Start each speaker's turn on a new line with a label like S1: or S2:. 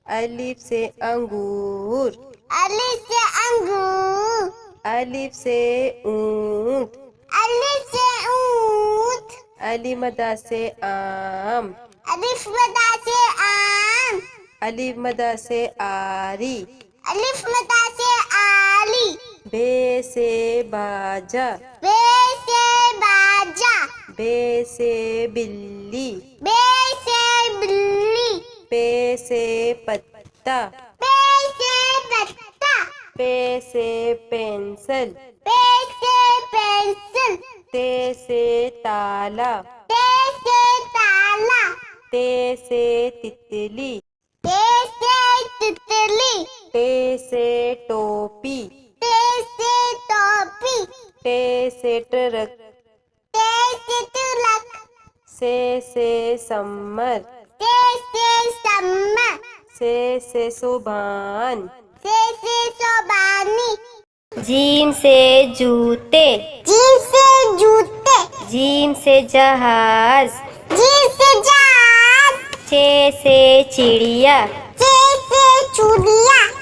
S1: अलिफ से अंगूर।
S2: अलिफ से अंगूर।
S1: अलिफ से ऊंट।
S2: अलिफ से ऊंट।
S1: अली मदा से आम।
S2: अलिफ मदा से आम।
S1: अलिफ मदा से आरी।
S2: अलिफ मदा से आली।
S1: बे से बाजा।
S2: बे से बाजा।
S1: बे से बिल्ली।
S2: बे से बिल्ली।
S1: पे से पत्ता।
S2: पे से पत्ता।
S1: पे से पेंसिल।
S2: पे से पेंसिल।
S1: ते से ताला।
S2: ते से ताला।
S1: ते से तितली।
S2: ते से तितली।
S1: टे से टोपी।
S2: ते से टोपी।
S1: टे से ट्रक।
S2: ते से तिलक।
S1: से सम्मर।
S2: ते से सम्मा।
S1: से सुभान।
S2: से सोबानी।
S1: जीम से जूते।
S2: जीम से जूते।
S1: जीम से जहाज।
S2: जीम से जहाज।
S1: चे से चिड़िया।
S2: चे से चूड़िया।